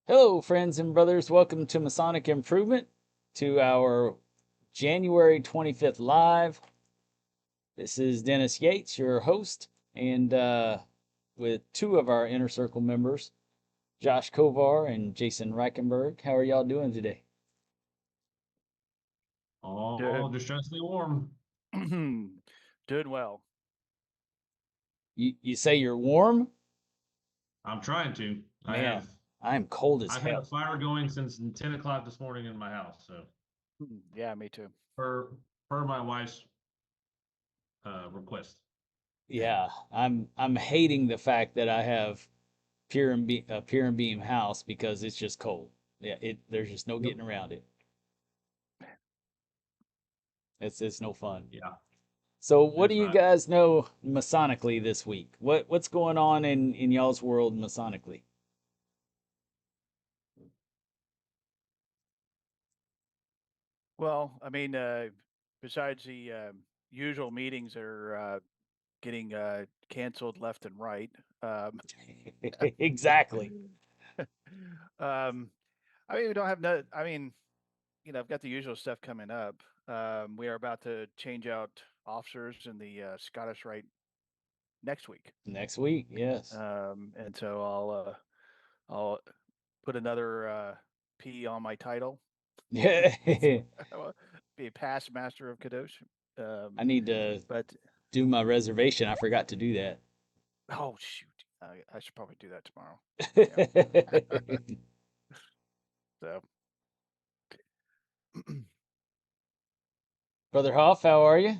Hello, friends and brothers. Welcome to Masonic Improvement, to our January 25th live. This is Dennis Yates, your host, and with two of our Inner Circle members, Josh Kovar and Jason Reichenberg. How are y'all doing today? Oh, Doing just trying to stay warm. doing well. You say you're warm? I'm trying to. I Man, have I'm cold as I've had a hell. fire going since 10 o'clock this morning in my house. So Yeah, me too. per per my wife's request. Yeah, I'm hating the fact that I have a pier and beam house because it's just cold. Yeah, there's just no Yep. getting around it. It's no fun. Yeah, So what do it's you not. guys know Masonically this week? What's going on in y'all's world Masonically? Well, besides the usual meetings that are getting canceled left and right, um, Exactly. um, we don't have no. I've got the usual stuff coming up. We are about to change out officers in the Scottish Rite next week, Next week, yes. and so I'll put another P on my title. I Be a past master of Kadosh. Um, need to but do my reservation. I forgot to do that. oh shoot, I should probably do that tomorrow. Yeah. So Brother Hoff, how are you?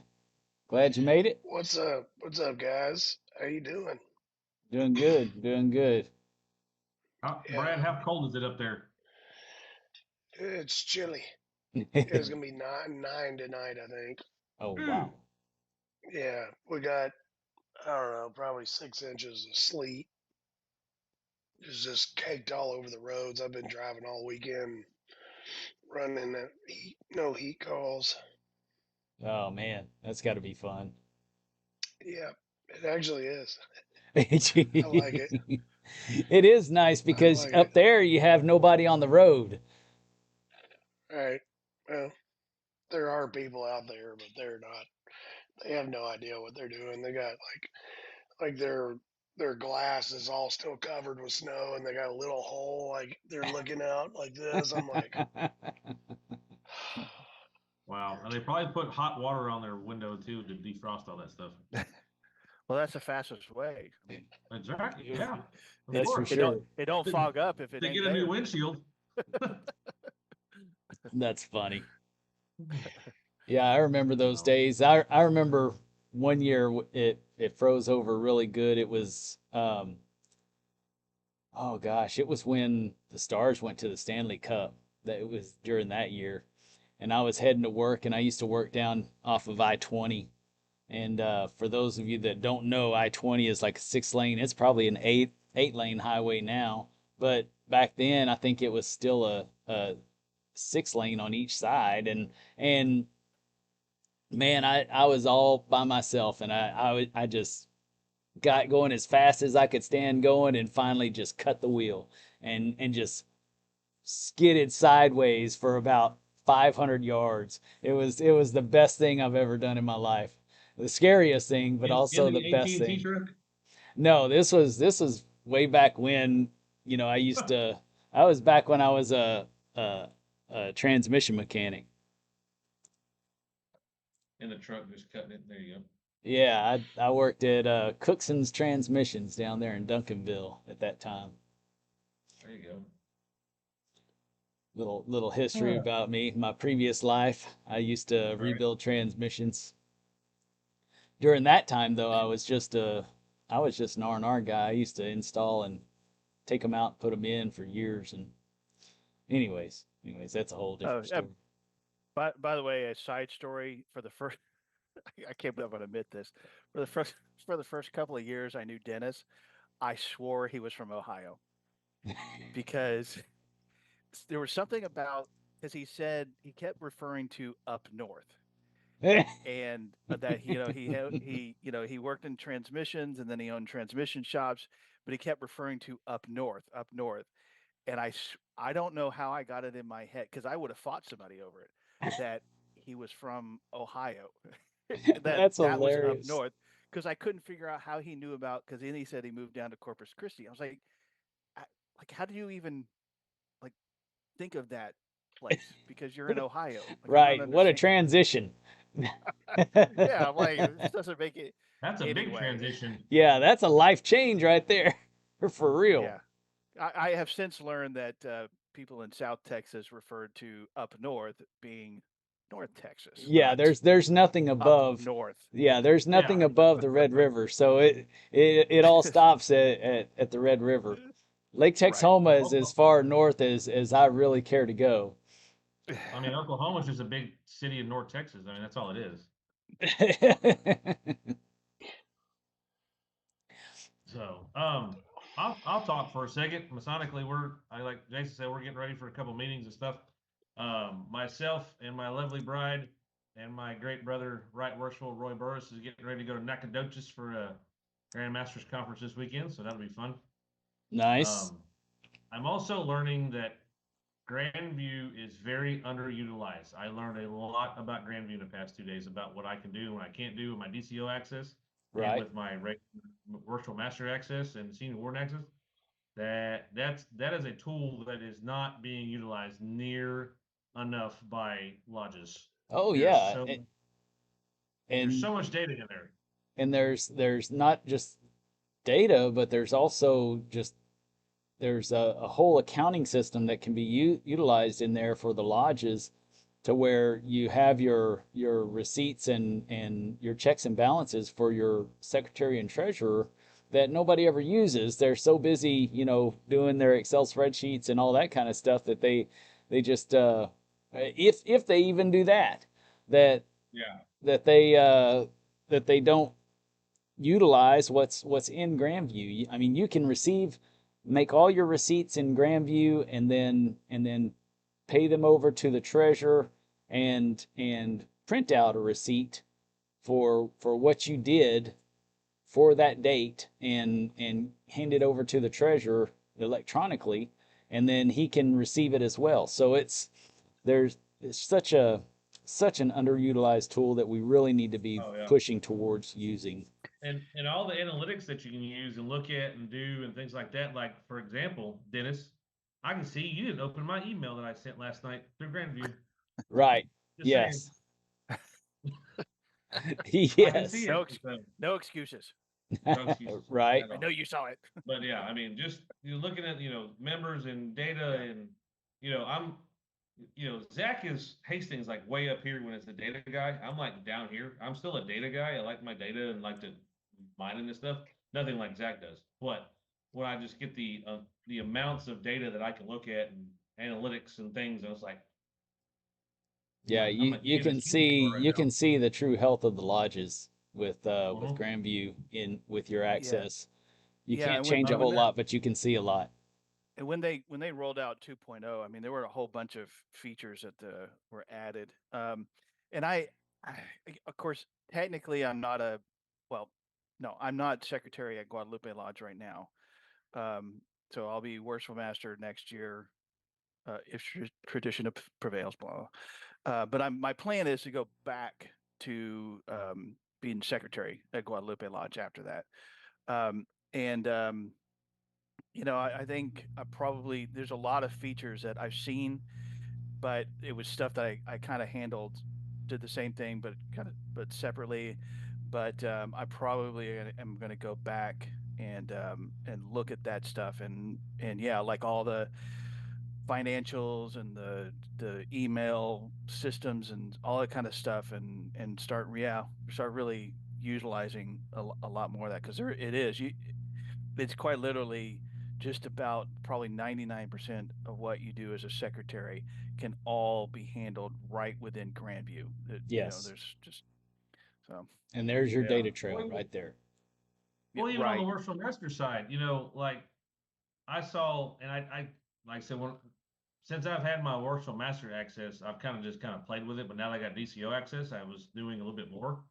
Glad you made it. What's up? What's up, guys? How you doing? Doing good, doing good. Yeah, Brad, how cold is it up there? it's chilly. It's gonna be nine tonight, I think. Oh Hmm. wow. Yeah, we got I don't know, probably 6 inches of sleet. It's just caked all over the roads. I've been driving all weekend, running that heat, no heat calls. Oh man, that's got to be fun. Yeah, it actually is. I like it. It is nice I because like it. up there you have nobody on the road. All right. Well, there are people out there, but they're not. They have no idea what they're doing. They got like their glass is all still covered with snow and they got a little hole like they're looking out like this. I'm like, Wow, and they probably put hot water on their window too to defrost all that stuff. well, that's the fastest way. Exactly. Yeah, of That's for course. sure. It don't fog up if it They ain't get a new there. windshield. That's funny. Yeah, I remember those Wow. days. I remember one year it froze over really good. It was oh gosh, it was when the Stars went to the Stanley Cup. That it was during that year, and I was heading to work, and I used to work down off of I-20. And for those of you that don't know, I-20 is like a 6 lane. It's probably an eight lane highway now, but back then I think it was still a 6 lane on each side. And man, I was all by myself, and I just got going as fast as I could stand going, and finally just cut the wheel and just skidded sideways for about 500 yards. It was the best thing I've ever done in my life. The scariest thing, but In also the the best AT&T thing. truck. No, this was way back when, I used to. I was back when I was a transmission mechanic. In the truck, just cutting it. There you go. Yeah, I worked at Cookson's Transmissions down there in Duncanville at that time. There you go. Little history about me. My previous life, I used to Right. rebuild transmissions. During that time, though, I was just an R&R guy. I used to install and take them out, put them in for years, and anyways, that's a whole Oh, different story. by the way, a side story for the first. I can't believe I'm going to admit this. For the first for the first couple of years, I knew Dennis. I swore he was from Ohio because there was something about because he said he kept referring to up north and that he worked in transmissions and then he owned transmission shops, but he kept referring to up north, and I don't know how I got it in my head because I would have fought somebody over it that he was from Ohio, That's that was up hilarious. north because I couldn't figure out how he knew about because then he said he moved down to Corpus Christi. I was like, I, like how do you even like think of that place because you're in Ohio? Like I don't Right. What a understand. transition. Yeah, I'm like this doesn't make it That's a big anyway. transition. Yeah, that's a life change right there. For real. Yeah, I have since learned that people in South Texas referred to up north being North Texas, Yeah, not there's nothing up above. north. Yeah, there's Yeah. nothing above the Red River. So it all stops at the Red River. Lake Right. Texoma is as Oklahoma, far north as I really care to go. I mean, Oklahoma's just a big city in North Texas. I mean, that's all it is. So, I'll talk for a second. Masonically, like Jason said, we're getting ready for a couple meetings and stuff. Myself and my lovely bride and my great brother, Right Worshipful Roy Burris, is getting ready to go to Nacogdoches for a Grand Masters conference this weekend, so that'll be fun. Nice. Um, I'm also learning that Grandview is very underutilized. I learned a lot about Grandview in the past 2 days about what I can do and what I can't do with my DCO access and Right. with my virtual master access and senior warden access. That is a tool that is not being utilized near enough by lodges. Oh There's yeah. so there's And so much data in there. and there's not just data, but there's also just there's a whole accounting system that can be utilized in there for the lodges to where you have your receipts and your checks and balances for your secretary and treasurer that nobody ever uses. They're so busy, doing their Excel spreadsheets and all that kind of stuff that they just if they even do that, that Yeah. that they uh, that they don't utilize what's in Grandview. I mean, you can make all your receipts in Grandview and then pay them over to the treasurer and print out a receipt for what you did for that date and hand it over to the treasurer electronically, and then he can receive it as well. So it's such an underutilized tool that we really need to be Oh yeah. pushing towards using. And all the analytics that you can use and look at and do and things like that. Like for example, Dennis, I can see you didn't open my email that I sent last night through Grandview. Right. Just saying, Yes. I can see Yes. it. No, So, no excuses. no excuses Right. at I all. know you saw it. But yeah, I mean, just you're looking at members and data Yeah. and I'm Zach is Hastings like way up here when it's the data guy. I'm like down here. I'm still a data guy. I like my data and like to mining this stuff. Nothing like Zach does. But when I just get the amounts of data that I can look at and analytics and things, I was like, Yeah, I'm you like you in a can superstar right now. see the true health of the lodges with Mhm. Grandview in with your Yeah. access. You Yeah. can't And when change a and when whole that lot, but you can see a lot. and when they rolled out 2.0, I mean, there were a whole bunch of features that were added. And I, of course, technically, I'm not well, no, I'm not secretary at Guadalupe Lodge right now. Um, so I'll be worshipful master next year if tradition prevails. Blah. Blah. But my plan is to go back to being secretary at Guadalupe Lodge after that. Um, and I think I probably there's a lot of features that I've seen, but it was stuff that I kind of handled, did the same thing, but separately. But I probably am going to go back and look at that stuff and yeah, like all the financials and the email systems and all that kind of stuff and start really utilizing a lot more of that because there it is it's quite literally just about probably 99% of what you do as a secretary can all be handled right within Grandview. Yes. There's just so And there's your Yeah. data trail right there. yeah, Well, even on the right. workflow master side, like I saw, and I like I said, since I've had my workflow master access, I've kind of played with it. But now that I got DCO access, I was doing a little bit more.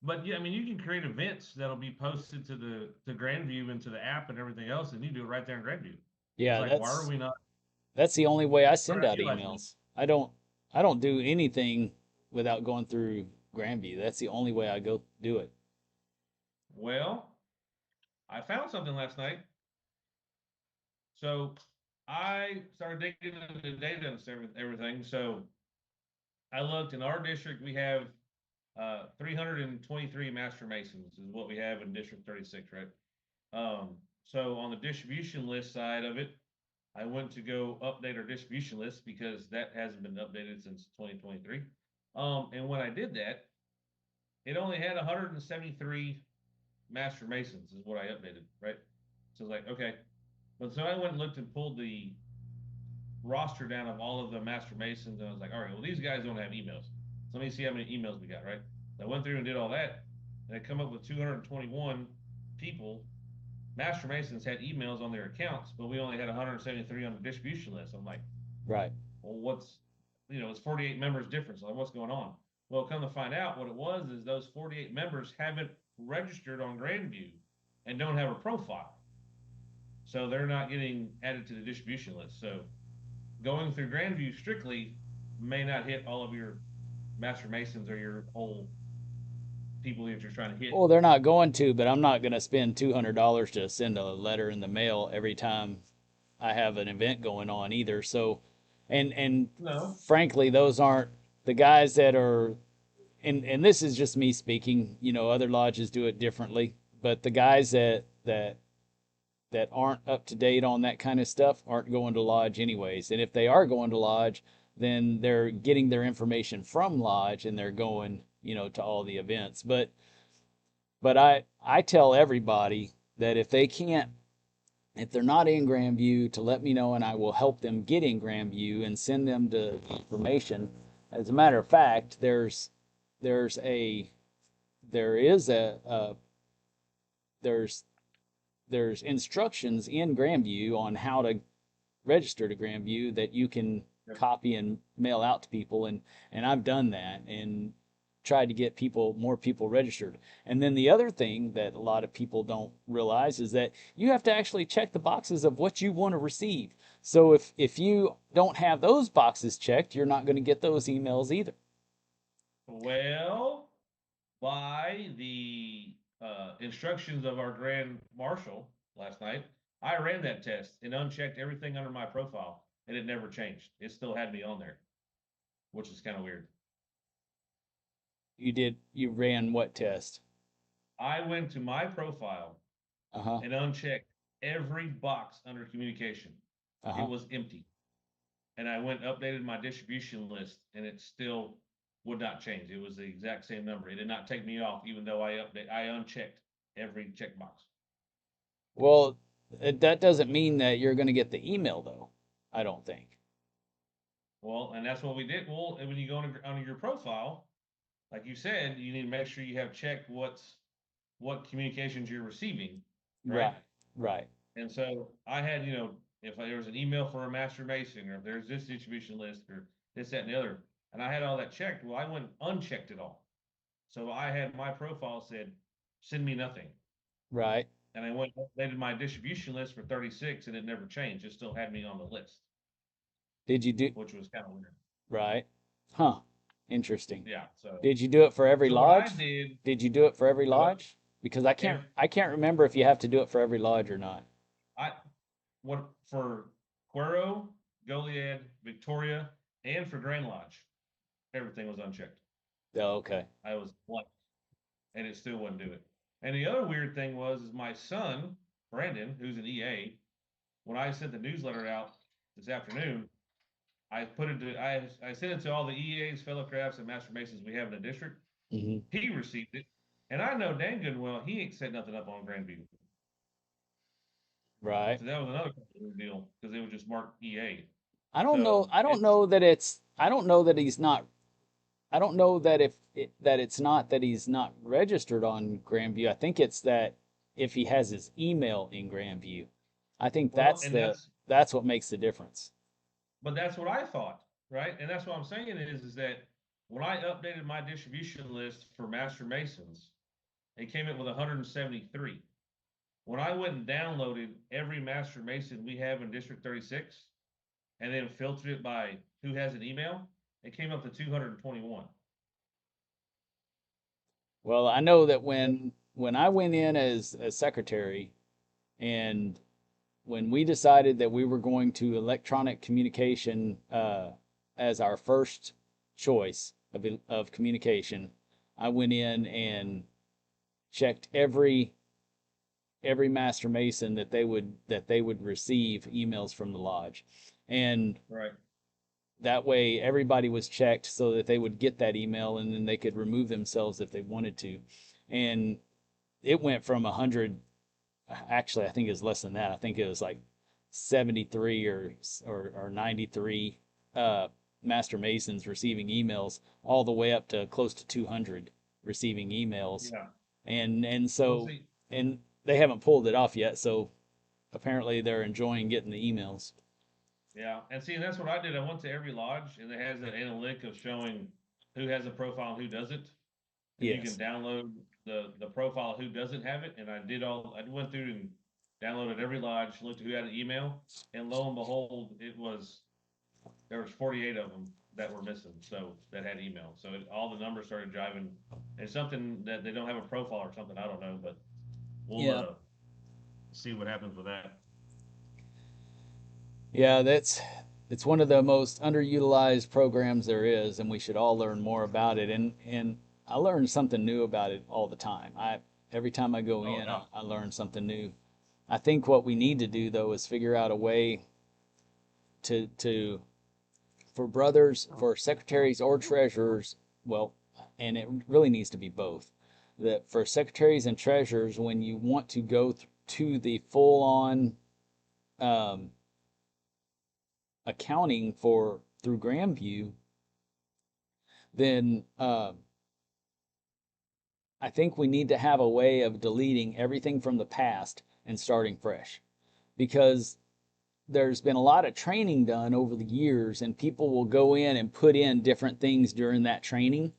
But yeah, I mean, you can create events that'll be posted to Grandview and to the app and everything else, and you do it right there in Grandview. It's Yeah, like, why are that's we not? That's the only way I What send about out you last week? emails. I don't do anything without going through Grandview. That's the only way I go do it. Well, I found something last night. So I started digging into data and everything. So I looked in our district, we have 323 master masons is what we have in District 36, right? So on the distribution list side of it, I went to go update our distribution list because that hasn't been updated since 2023. And when I did that, it only had 173 master masons is what I updated, right? So I was like, okay. But so I went and looked and pulled the roster down of all of the master masons, and I was like, all right, well, these guys don't have emails. So let me see how many emails we got, right? So I went through and did all that, and I come up with 221 people. Master masons had emails on their accounts, but we only had 173 on the distribution list. I'm like, Right. well, it's 48 members difference. Like, what's going on? Well, come to find out, what it was is those 48 members haven't registered on Grandview and don't have a profile. So they're not getting added to the distribution list. So going through Grandview strictly may not hit all of your master masons or your whole people that you're trying to hit. Well, they're not going to, but I'm not going to spend $200 to send a letter in the mail every time I have an event going on either. So, and No. frankly, those aren't the guys that are, and this is just me speaking. Other lodges do it differently, but the guys that aren't up to date on that kind of stuff aren't going to lodge anyways. And if they are going to lodge, then they're getting their information from lodge and they're going, to all the events. But I tell everybody that if they're not in Grandview, to let me know and I will help them get in Grandview and send them the information. As a matter of fact, there's a there is a there's instructions in Grandview on how to register to Grandview that you can Yep. copy and mail out to people, and I've done that and tried to get more people registered. And then the other thing that a lot of people don't realize is that you have to actually check the boxes of what you want to receive. So if you don't have those boxes checked, you're not going to get those emails either. Well, by the instructions of our Grand Marshal last night, I ran that test and unchecked everything under my profile, and it never changed. It still had me on there, which is kind of weird. You ran what test? I went to my profile Uh-huh. and unchecked every box under communication. It Uh-huh. was empty. And I went and updated my distribution list, and it still would not change. It was the exact same number. It did not take me off, even though I unchecked every checkbox. Well, that doesn't mean that you're going to get the email though. I don't think. Well, and that's what we did. Well, and when you go on your profile, like you said, you need to make sure you have checked what communications you're receiving, right? Right. And so I had, if there was an email for a master mason, or if there's this distribution list, or this, that, and the other, and I had all that checked. Well, I went and unchecked it all. So I had my profile said, send me nothing. Right. And I went and updated my distribution list for 36, and it never changed. It still had me on the list, Did you do which was kind of weird. right? Huh. Interesting. Yeah. So Did you do it for every what I lodge? did, Did you do it for every what lodge? Because I if can't remember if you have to do it for every lodge or not. I what for Cuero, Goliad, Victoria, and for Grand Lodge, everything was unchecked. Oh, okay. I was blank, and it still wouldn't do it. And the other weird thing is my son Brandon, who's an EA, when I sent the newsletter out this afternoon, I put it to I sent it to all the EAs, fellow crafts, and master masons we have in the district. Mm-hmm. He received it, and I know dang good well he ain't set nothing up on Grandview. Right. So that was another deal because it was just marked EA. I don't know. So I don't it's know that it's. I don't know that he's not. I don't know that that it's not that he's not registered on Grandview. I think it's that if he has his email in Grandview, I think well, and that's what makes the difference. but that's what I thought, right? And that's what I'm saying is that when I updated my distribution list for Master Masons, it came in with 173. When I went and downloaded every Master Mason we have in District 36 and then filtered it by who has an email, it came up to 221. Well, I know that when I went in as secretary, and when we decided that we were going to electronic communication as our first choice of communication, I went in and checked every master mason that they would receive emails from the lodge, and Right. that way everybody was checked so that they would get that email and then they could remove themselves if they wanted to. And it went from 100, actually I think it was less than that. I think it was like 73 or 93 master masons receiving emails, all the way up to close to 200 receiving emails. Yeah. And Well, so see, and they haven't pulled it off yet, so apparently they're enjoying getting the emails. yeah, and see, that's what I did. I went to every lodge, and it has an analytic of showing who has a profile and who doesn't, and you can Yes. download the profile of who doesn't have it. And I went through and downloaded every lodge, looked at who had an email, and lo and behold, there was 48 of them that were missing, so that had email. So all the numbers started driving. It's something that they don't have a profile or something. I don't know, but we'll Yeah. see what happens with that. Yeah, it's one of the most underutilized programs there is, and we should all learn more about it. And I learn something new about it all the time. I Every time I go Oh in, yeah. I learn something new. I think what we need to do though is figure out a way to for brothers, for secretaries or treasurers, well, and it really needs to be both. That for secretaries and treasurers, when you want to go to the full on um, accounting for through Grandview, then I think we need to have a way of deleting everything from the past and starting fresh, because there's been a lot of training done over the years, and people will go in and put in different things during that training.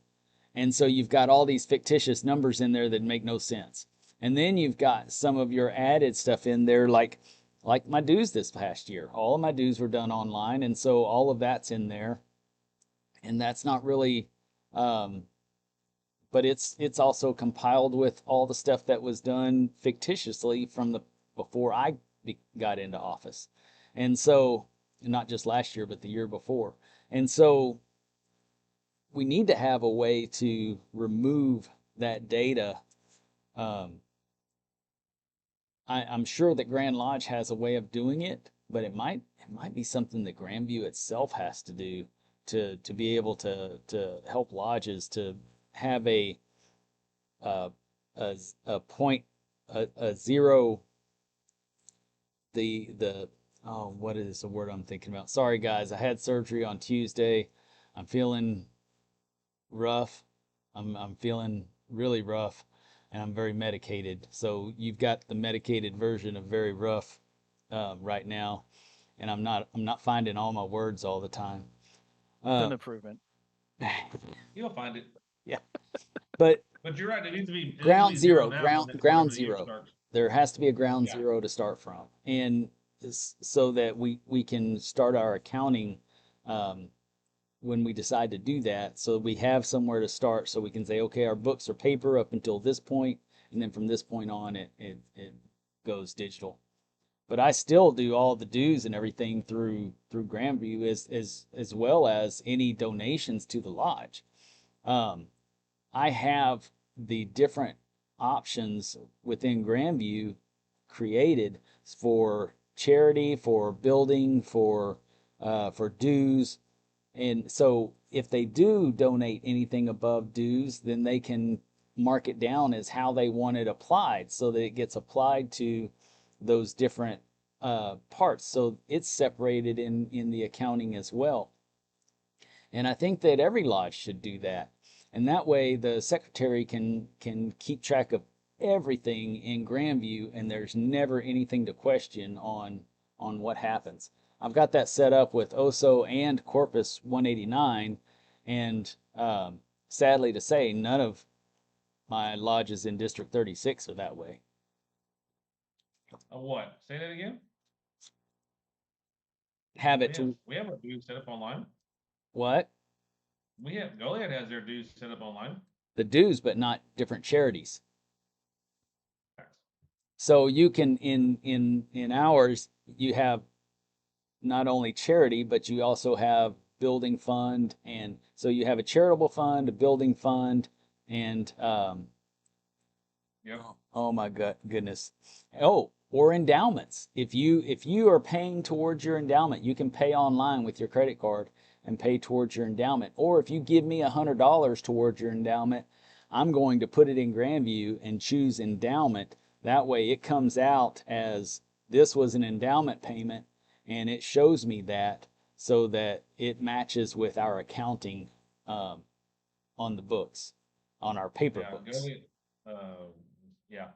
And so you've got all these fictitious numbers in there that make no sense. And then you've got some of your added stuff in there, like my dues this past year. All of my dues were done online, and so all of that's in there. And that's not really but it's also compiled with all the stuff that was done fictitiously from the before I got into office. And so not just last year but the year before. And so we need to have a way to remove that data. um, I'm sure that Grand Lodge has a way of doing it, but it might be something that Grandview itself has to do to be able to help lodges to have uh, a point, a zero, the oh, what is the word I'm thinking about? Sorry guys, I had surgery on Tuesday. I'm feeling rough. I'm feeling really rough, and I'm very medicated. So you've got the medicated version of very rough right now, and I'm not finding all my words all the time. It's Uh, an improvement. You'll find it. yeah, but But you're right. It needs to ground be zero, zeroed out ground whenever the year zero. starts. There has to be a ground Yeah. zero to start from, and so that we can start our accounting um, when we decide to do that, so we have somewhere to start, so we can say, okay, our books are paper up until this point, and then from this point on, it goes digital. But I still do all the dues and everything through Grandview, as well as any donations to the lodge. Um, I have the different options within Grandview created for charity, for building, for dues. And so if they do donate anything above dues, then they can mark it down as how they want it applied, so that it gets applied to those different parts. So it's separated in the accounting as well. And I think that every lodge should do that. And that way the secretary can keep track of everything in Grandview, and there's never anything to question on what happens. I've got that set up with OSO and Corpus 189, and sadly to say, none of my lodges in District 36 are that way. A what? Say that again. have it to we have our dues set up online. what? Goliad has their dues set up online. The dues, but not different charities. So you can in ours you have not only charity, but you also have building fund, and so you have a charitable fund, a building fund, and Yep. oh my goodness. Oh, or endowments. If you are paying towards your endowment, you can pay online with your credit card and pay towards your endowment. Or if you give me $100 towards your endowment, I'm going to put it in Grandview and choose endowment. That way it comes out as this was an endowment payment, and it shows me that so that it matches with our accounting on the books, on our paper Yeah. books. Uh, yeah.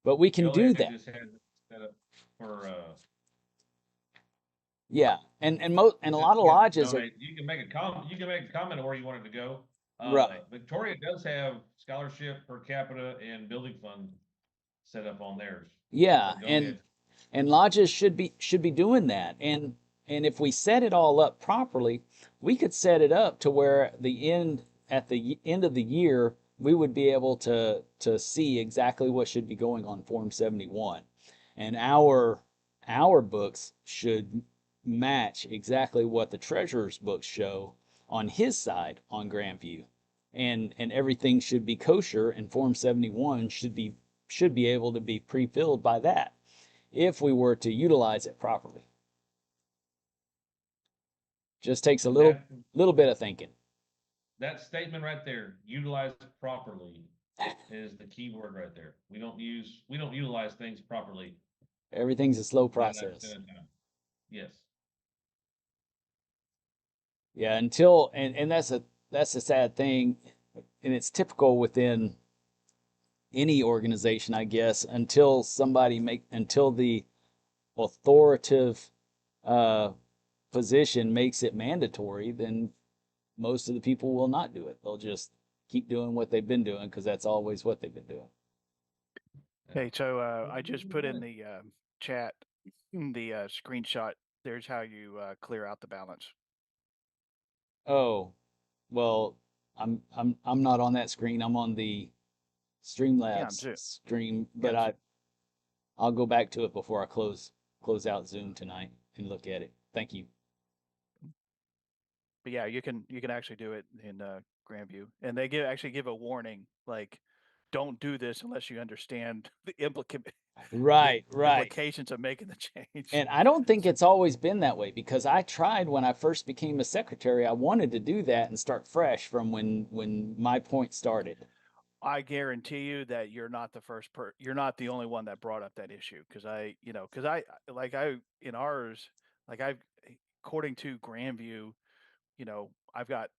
But we can do Goliad that. just has it set up for Yeah, and a lot of you have to lodges are donate. You can make a comment. You can make a comment where you want it to go. right. Victoria does have scholarship per capita and building fund set up on theirs, Yeah, but Goliad. and lodges should be doing that. And if we set it all up properly, we could set it up to where at the end of the year we would be able to see exactly what should be going on Form 71. And our books should match exactly what the treasurer's books show on his side on Grandview. And everything should be kosher, and Form 71 should be able to be pre-filled by that if we were to utilize it properly. Just takes a little bit of thinking. That statement right there, utilized properly, is the key word right there. We don't utilize things properly Everything's a slow 99% process. of the time. Yes. Yeah, and that's a sad thing, and it's typical within any organization, I guess, until the authoritative uh, position makes it mandatory, then most of the people will not do it. They'll just keep doing what they've been doing because that's always what they've been doing. Okay, so I just put in the chat the screenshot. There's how you clear out the balance. Oh, well, I'm not on that screen. I'm on the Yeah, I'm Streamlabs too. stream, Yeah, but I'll go back to it before I close out Zoom tonight and look at it. Thank you. but yeah, you can actually do it in Grandview, and they actually give a warning like, don't do this unless you understand the Right, right. implications of making the change. And I don't think it's always been that way because I tried when I first became a secretary. I wanted to do that and start fresh from when my point started. I guarantee you that you're not the you're not the only one that brought up that issue because I in ours, like according to Grandview, I've got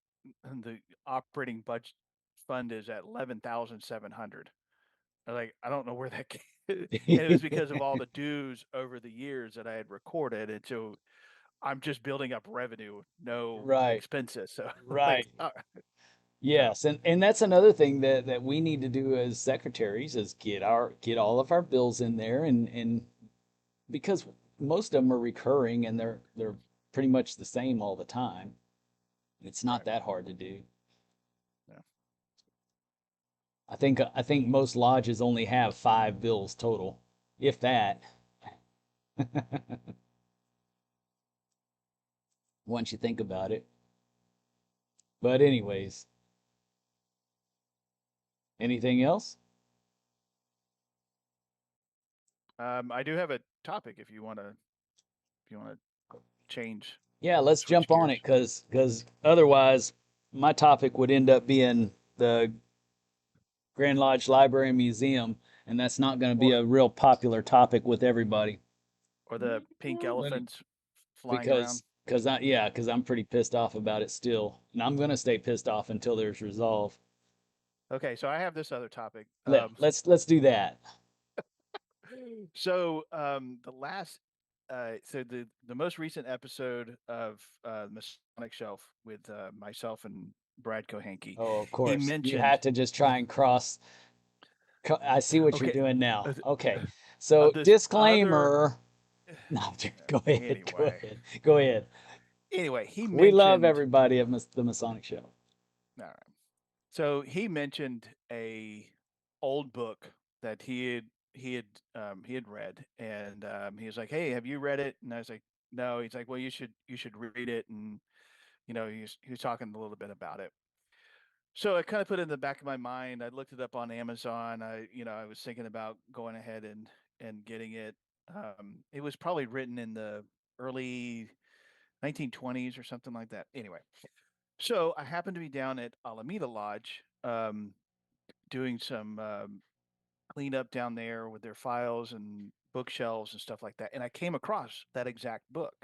the operating budget fund is at 11,700. Like, I don't know where that came. And it was because of all the dues over the years that I had recorded, and so I'm just building up revenue, no Right, expenses. So like, right. so Yes, and that's another thing that we need to do as secretaries is get all of our bills in there and because most of them are recurring and they're pretty much the same all the time. It's not right, that hard to do. yeah. I think most lodges only have 5 bills total, if that. Once you think about it. But anyways, anything else? I do have a topic if you want to change Yeah, let's switch jump on gears. it because otherwise my topic would end up being the Grand Lodge Library and Museum, and that's not going to be Or a real popular topic with everybody or the pink elephants flying around. because I'm pretty pissed off about it still, and I'm going to stay pissed off until there's resolve. Okay, so I have this other topic. Let's do that. So the most recent episode of Masonic Shelf with myself and Brad Kohanke, Oh, of he course. You mentioned had to just try and I see what you're okay doing now. uh, Okay. So, this other disclaimer, No, go ahead. Go Anyway. ahead. Go ahead. Anyway, he We love mentioned. everybody at the Masonic Show. All right. So he mentioned a old book that he had read, and he was like, "Hey, have you read it?" And I was like, "No." He's like, "Well, you should read it." And he was talking a little bit about it. So I kind of put it in the back of my mind. I looked it up on Amazon. I was thinking about going ahead and getting it. It was probably written in the early 1920s or something like that. Anyway, so I happened to be down at Alameda Lodge, doing some cleanup down there with their files and bookshelves and stuff like that, and I came across that exact book.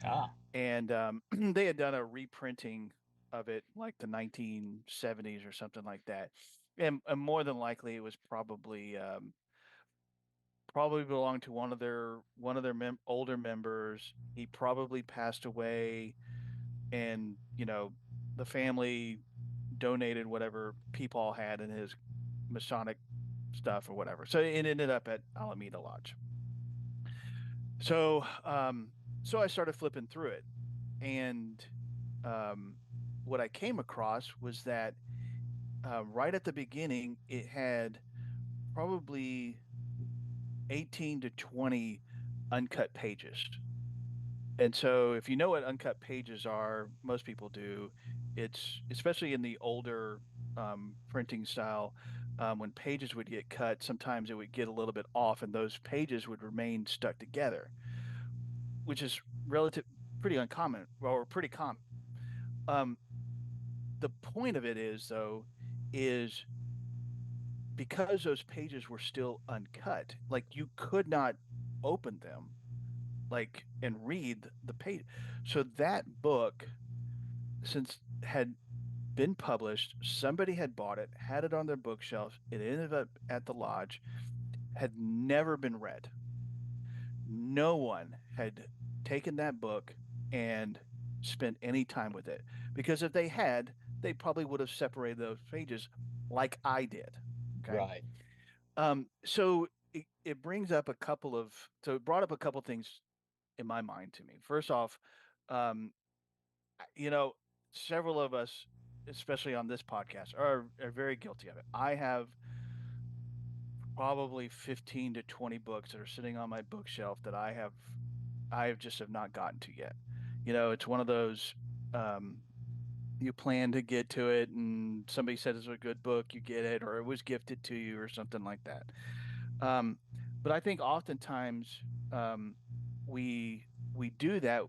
Ah, And they had done a reprinting of it like the 1970s or something like that, and more than likely it was probably belonged to one of their older members. He probably passed away, and the family donated whatever Peepaw had in his Masonic stuff or whatever. So it ended up at Alameda Lodge. So so I started flipping through it, and um, what I came across was that right at the beginning it had probably 18 to 20 uncut pages. And so if you know what uncut pages are, most people do. It's especially in the older printing style. When pages would get cut, sometimes it would get a little bit off, and those pages would remain stuck together, which is relative pretty uncommon, or pretty common. Um, the point of it is, though, is because those pages were still uncut, like you could not open them, like, and read the page. So that book, since had been published, somebody had bought it, had it on their bookshelf, it ended up at the lodge, had never been read. No one had taken that book and spent any time with it, because if they had, they probably would have separated those pages like I did. Okay. right. So it brings up a couple of, so it brought up a couple things in my mind to me. First off, um, you know, several of us, especially on this podcast, are very guilty of it. I have probably 15 to 20 books that are sitting on my bookshelf that I just have not gotten to yet. It's one of those, um, you plan to get to it and somebody said it's a good book, you get it, or it was gifted to you or something like that. Um, but I think oftentimes, um, we we do that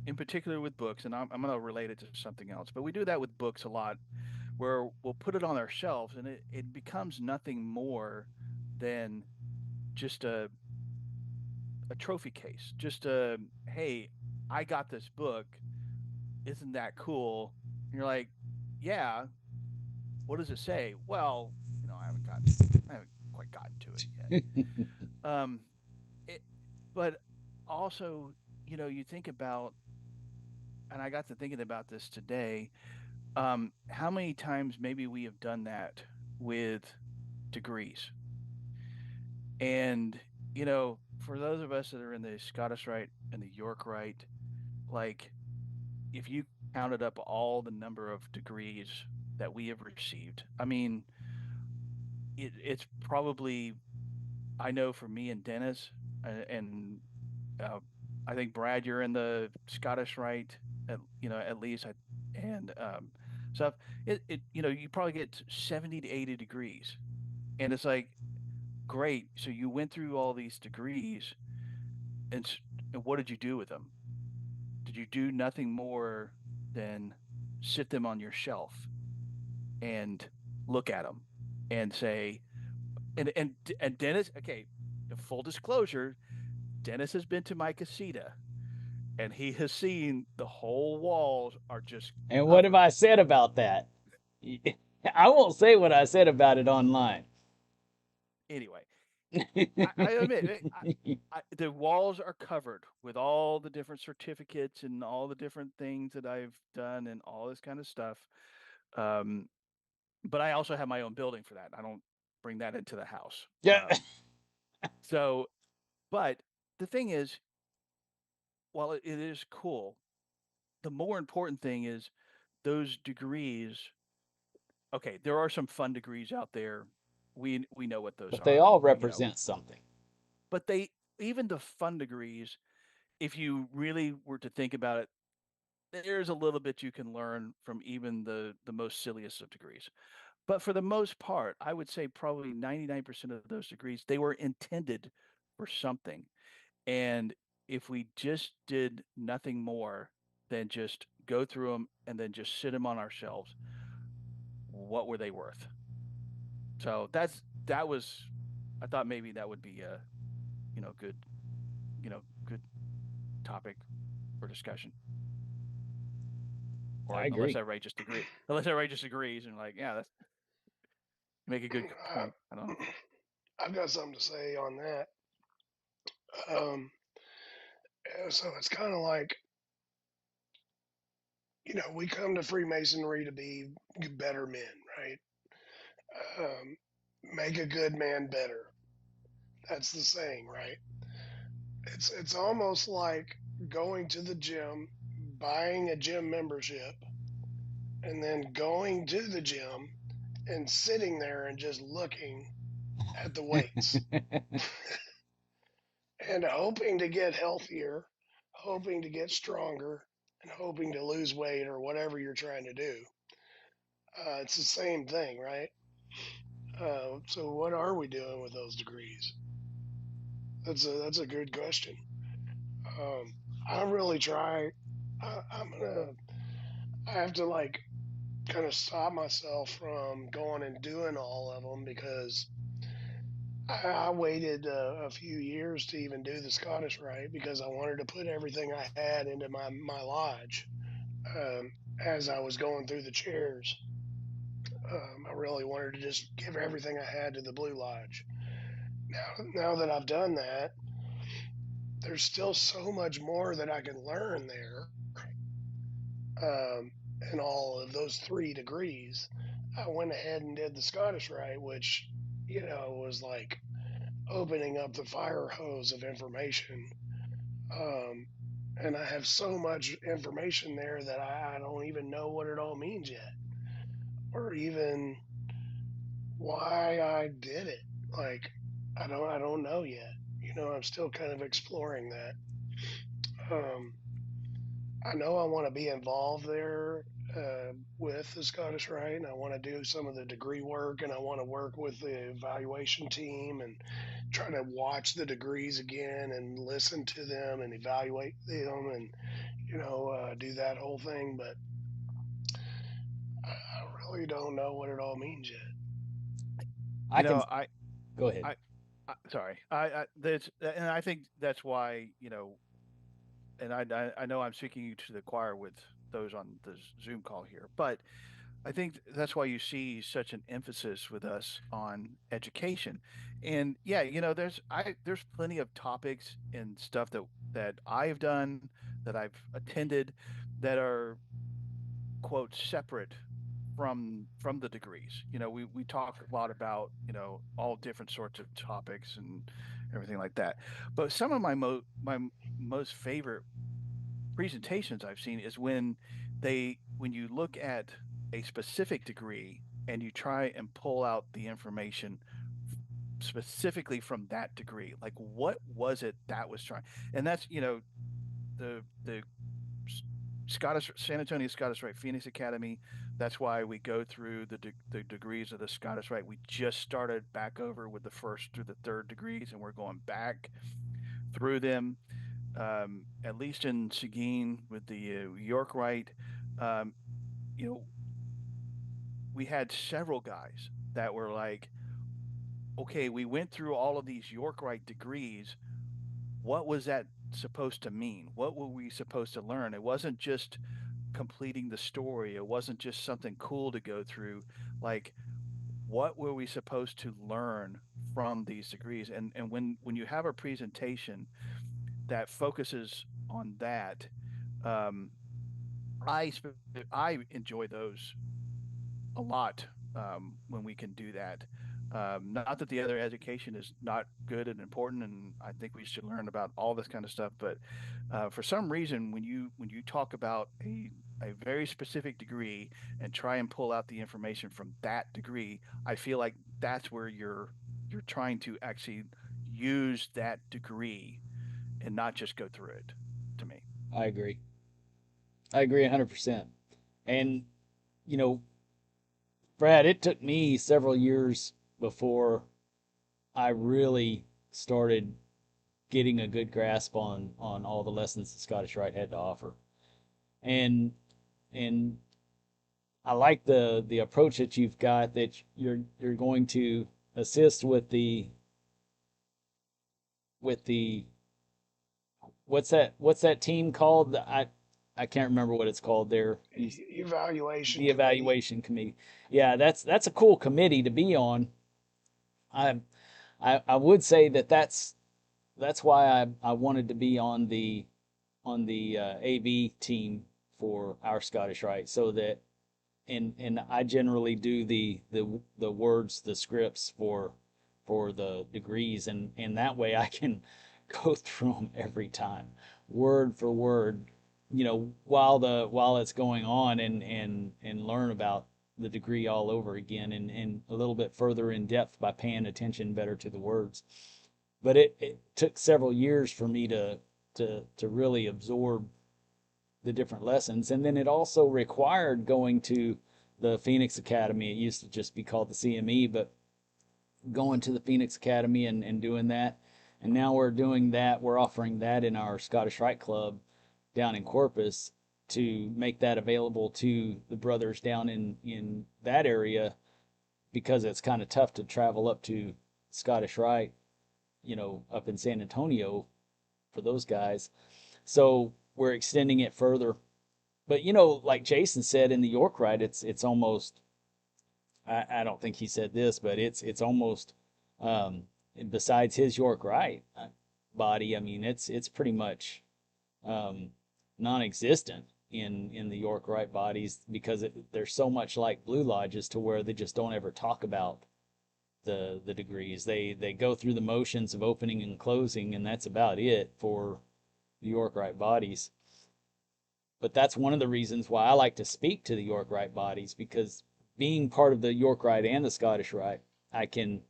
in particular with books, and I'm going to relate it to something else. But we do that with books a lot, where we'll put it on our shelves, and it becomes nothing more than just a trophy case. Just a, hey, I got this book. Isn't that cool? And you're like, yeah. What does it say? Well, I haven't quite gotten to it yet. Um, it, but also, you think about, and I got to thinking about this today. How many times maybe we have done that with degrees? And, for those of us that are in the Scottish Rite and the York Rite, like, if you counted up all the number of degrees that we have received, I mean, it's probably, I know for me and Dennis, and uh, I think Brad, you're in the Scottish Rite, at least, and stuff. You probably get 70 to 80 degrees, and it's like, great. So you went through all these degrees, and, and what did you do with them? Did you do nothing more than sit them on your shelf and look at them and say, and Dennis, okay, full disclosure, Dennis has been to my casita, and he has seen the whole walls are just And what have covered. I said about that? I won't say what I said about it online. Anyway, I admit the walls are covered with all the different certificates and all the different things that I've done and all this kind of stuff. Um, but I also have my own building for that. I don't bring that into the house. Yeah. So, but the thing is, while it is cool, the more important thing is those degrees. Okay, there are some fun degrees out there. We know what those But they are. all You know, represent something. but they even the fun degrees, if you really were to think about it, there's a little bit you can learn from even the most silliest of degrees. But for the most part, I would say probably 99% of those degrees, they were intended for something. And if we just did nothing more than just go through them and then just sit them on our shelves, what were they worth? So that was I thought maybe that would be a, good, good topic for discussion. I Or unless agree. everybody just agree, unless everybody just agrees and like, yeah, that's make a good I, point. I don't know. I've got something to say on that. Um, so it's kind of like, we come to Freemasonry to be better men, right? Um, make a good man better. That's the saying, right? It's almost like going to the gym, buying a gym membership, and then going to the gym and sitting there and just looking at the weights and hoping to get healthier, hoping to get stronger, and hoping to lose weight or whatever you're trying to do. It's the same thing, right? So what are we doing with those degrees? That's a good question. Um, I really try. I have to like kind of stop myself from going and doing all of them because I waited a few years to even do the Scottish Rite because I wanted to put everything I had into my lodge um, as I was going through the chairs. I really wanted to just give everything I had to the Blue Lodge. Now that I've done that, there's still so much more that I can learn there um, in all of those 3 degrees. I went ahead and did the Scottish Rite, which, was like opening up the fire hose of information. Um, and I have so much information there that I don't even know what it all means yet, or even why I did it. Like, I don't know yet. I'm still kind of exploring that. Um, I know I want to be involved there with the Scottish Rite, and I want to do some of the degree work, and I want to work with the evaluation team and try to watch the degrees again and listen to them and evaluate them and do that whole thing. But I really don't know what it all means yet. I You can know, I go ahead. I, sorry. That's and I think that's why, and I know I'm speaking to the choir with those on the Zoom call here, but I think that's why you see such an emphasis with us on education. And yeah, there's plenty of topics and stuff that I've done, that I've attended, that are quote separate from the degrees. We talk a lot about, all different sorts of topics and everything like that. But some of my most favorite presentations I've seen is when you look at a specific degree and you try and pull out the information specifically from that degree. Like, what was it that was trying? And that's, the Scottish San Antonio Scottish Rite Phoenix Academy. That's why we go through the degrees of the Scottish Rite. We just started back over with the first through the third degrees, and we're going back through them. At least in Seguin with the York Rite, um, you know, we had several guys that were like, okay, we went through all of these York Rite degrees. What was that supposed to mean? What were we supposed to learn? It wasn't just completing the story. It wasn't just something cool to go through. Like, what were we supposed to learn from these degrees? And when you have a presentation that focuses on that, um, I I enjoy those a lot when we can do that. Not that the other education is not good and important, and I think we should learn about all this kind of stuff. But for some reason, when you talk about a very specific degree and try and pull out the information from that degree, I feel like that's where you're trying to actually use that degree and not just go through it. To me, I agree. I agree 100%. And, you know, Brad, it took me several years before I really started getting a good grasp on all the lessons the Scottish Rite had to offer. And and I like the approach that you've got, that you're going to assist with the what's that team called? I can't remember what it's called there. Evaluation The committee. evaluation committee. Yeah, that's a cool committee to be on. I I would say that that's why I wanted to be on the AV team for our Scottish Rite, so that and I generally do the words, the scripts for the degrees, and that way I can go through them every time, word for word, while it's going on, and learn about the degree all over again, and a little bit further in depth by paying attention better to the words. But it took several years for me to really absorb the different lessons. And then it also required going to the Phoenix Academy. It used to just be called the CME, but going to the Phoenix Academy and doing that. And now we're doing that. We're offering that in our Scottish Rite Club down in Corpus, to make that available to the brothers down in that area, because it's kind of tough to travel up to Scottish Rite, up in San Antonio for those guys. So we're extending it further. But like Jason said in the York Rite, it's almost, I don't think he said this, but it's almost, um, besides his York Rite body, I mean it's pretty much um, non-existent in the York Rite bodies, because they're so much like Blue Lodges, to where they just don't ever talk about the degrees. They go through the motions of opening and closing, and that's about it for the York Rite bodies. But that's one of the reasons why I like to speak to the York Rite bodies, because being part of the York Rite and the Scottish Rite, I can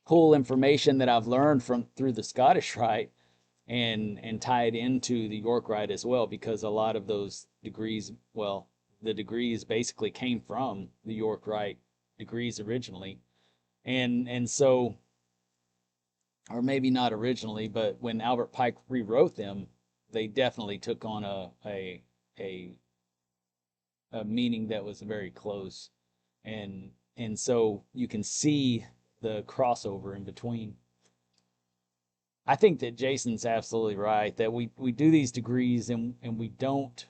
pull information that I've learned from through the Scottish Rite, and tie it into the York Rite as well, because a lot of those degrees, well, the degrees basically came from the York Rite degrees originally. And so, or maybe not originally, but when Albert Pike rewrote them, they definitely took on a a meaning that was very close, and so you can see the crossover in between. I think that Jason's absolutely right, that we do these degrees, and we don't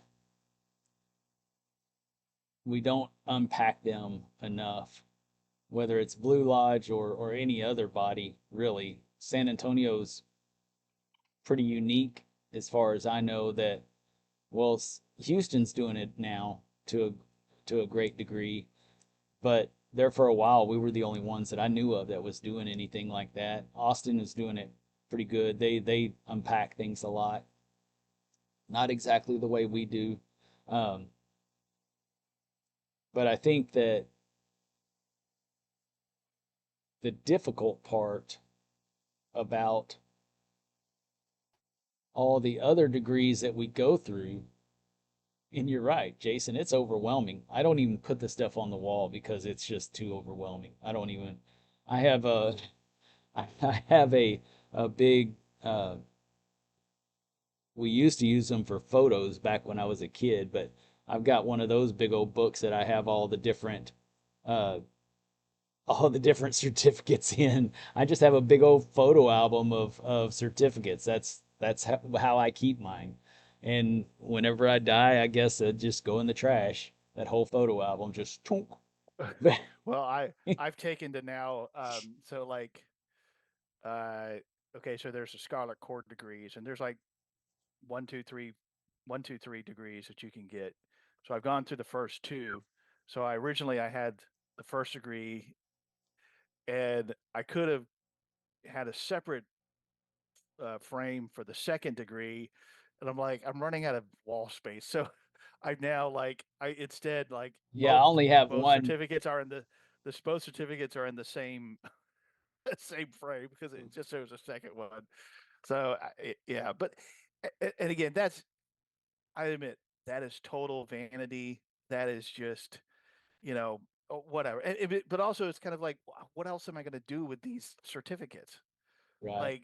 unpack them enough, whether it's Blue Lodge or any other body really. San Antonio's pretty unique, as far as I know, that, well, Houston's doing it now to a great degree, but there for a while we were the only ones that I knew of that was doing anything like that. Austin is doing it pretty good. They unpack things a lot, not exactly the way we do, um, but I think that the difficult part about all the other degrees that we go through, and you're right, Jason, it's overwhelming. I don't even put the stuff on the wall because it's just too overwhelming. I don't even. I have a I have a big. We used to use them for photos back when I was a kid, but I've got one of those big old books that I have uh, all the different certificates in. I just have a big old photo album of certificates. That's how I keep mine. And whenever I die, I guess it just go in the trash. That whole photo album just chunk. well, I've taken to now. So like, uh, okay, so there's the Scarlet Cord degrees, and there's like one, two, three, 1, 2, 3 degrees that you can get. So I've gone through the first two. So I originally I had the first degree and I could have had a separate frame for the second degree, and I'm like, I'm running out of wall space, so I now I instead Yeah, I only have both one. certificates are in both certificates are in the same same frame because it just shows a second one. So yeah, but and again, I admit that is total vanity. That is just whatever. But also it's kind of like, what else am I going to do with these certificates? Right. Like,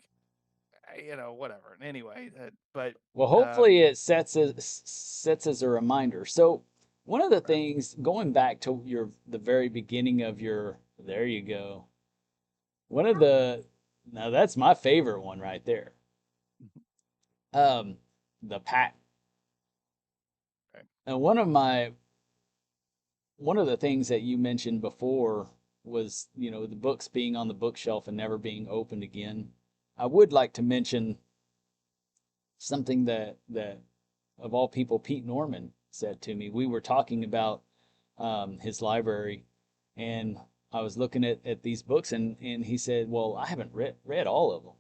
whatever. Anyway, but Well, hopefully it sets as a reminder. So one of the things, going back to the very beginning of your, there you go. One of the, now that's my favorite one right there. Um, the patent. right. And one of the things that you mentioned before was, the books being on the bookshelf and never being opened again. I would like to mention something that of all people, Pete Norman said to me. We were talking about his library, and I was looking at these books, and he said, "Well, I haven't read all of them."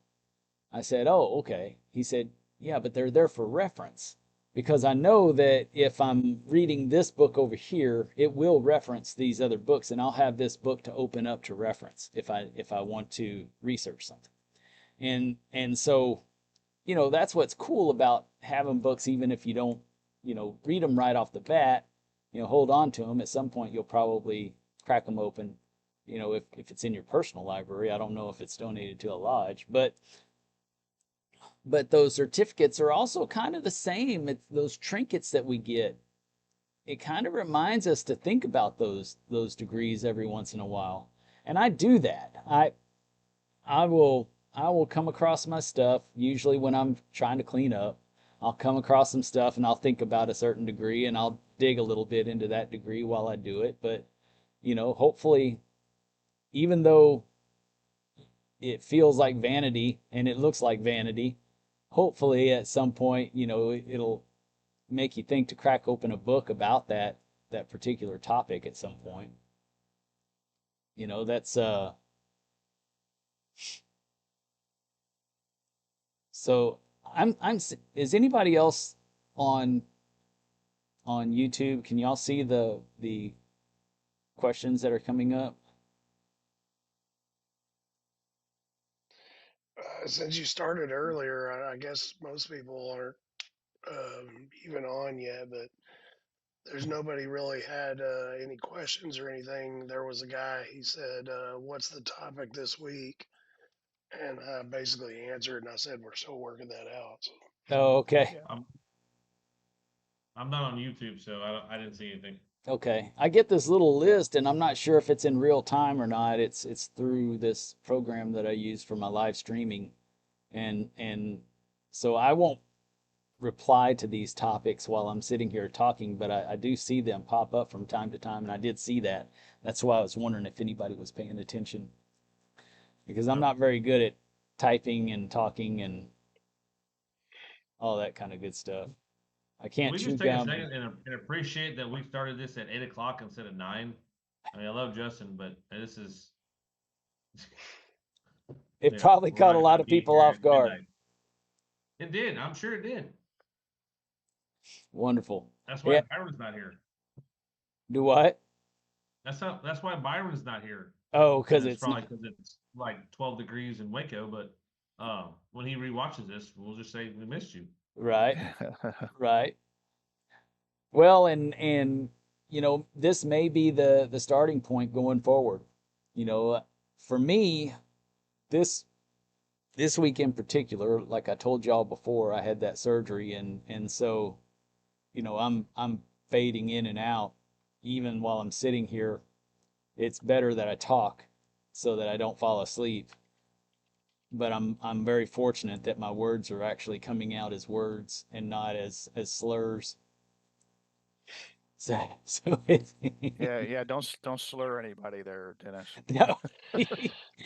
I said, "Oh, okay." He said, "Yeah, but they're there for reference because I know that if I'm reading this book over here, it will reference these other books, and I'll have this book to open up to reference if I want to research something." And so that's what's cool about having books, even if you don't, read them right off the bat, hold on to them. At some point, you'll probably crack them open, if it's in your personal library. I don't know if it's donated to a lodge, but those certificates are also kind of the same. It's those trinkets that we get. It kind of reminds us to think about those degrees every once in a while. And I do that. I will come across my stuff usually when I'm trying to clean up. I'll come across some stuff and I'll think about a certain degree and I'll dig a little bit into that degree while I do it. But, hopefully, even though it feels like vanity and it looks like vanity, hopefully at some point, it'll make you think to crack open a book about that particular topic at some point. That's so I'm is anybody else on on YouTube? Can y'all see the questions that are coming up? Since you started earlier, I guess most people aren't even on yet, but there's nobody really had any questions or anything. There was a guy, he said, "What's the topic this week?" And I basically answered and I said, "We're still working that out." So, Oh, okay. Yeah. I'm not on YouTube, so I didn't see anything. Okay. I get this little list and I'm not sure if it's in real time or not. It's through this program that I use for my live streaming. And so I won't reply to these topics while I'm sitting here talking, but I do see them pop up from time to time, and I did see that. That's why I was wondering if anybody was paying attention, because I'm Nope. not very good at typing and talking and all that kind of good stuff. I Can can't we chew just take a gum. second and appreciate that we started this at 8 o'clock instead of 9? I mean, I love Justin, but this is, It probably we're caught a not lot gonna of be people here off at guard. midnight. It did. I'm sure it did. Wonderful. That's why Yeah. Byron's not here. Do what? That's why Byron's not here. Oh, And because it's it's probably not because it's like 12 degrees in Waco, but when he rewatches this, we'll just say we missed you. right. Right. Well, and this may be the starting point going forward. For me, this this week in particular, like I told y'all before, I had that surgery, and so I'm fading in and out. Even while I'm sitting here, it's better that I talk so that I don't fall asleep. But I'm very fortunate that my words are actually coming out as words and not as slurs. So Yeah. Don't slur anybody there, Dennis. no.